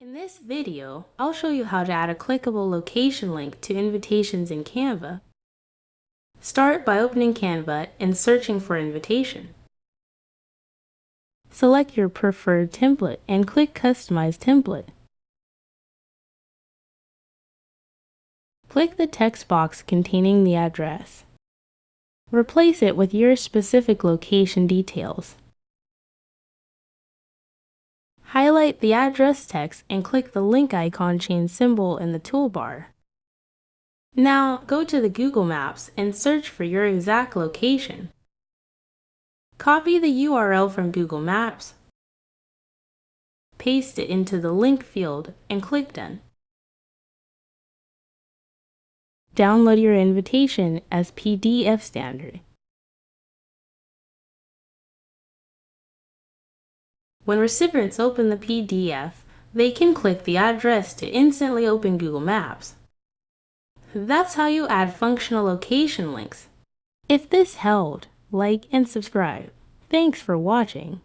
In this video, I'll show you how to add a clickable location link to invitations in Canva. Start by opening Canva and searching for invitation. Select your preferred template and click Customize Template. Click the text box containing the address. Replace it with your specific location details. Highlight the address text and click the link icon chain symbol in the toolbar. Now go to the Google Maps and search for your exact location. Copy the URL from Google Maps, paste it into the link field, and click Done. Download your invitation as PDF standard. When recipients open the PDF, they can click the address to instantly open Google Maps. That's how you add functional location links. If this helped, like and subscribe. Thanks for watching.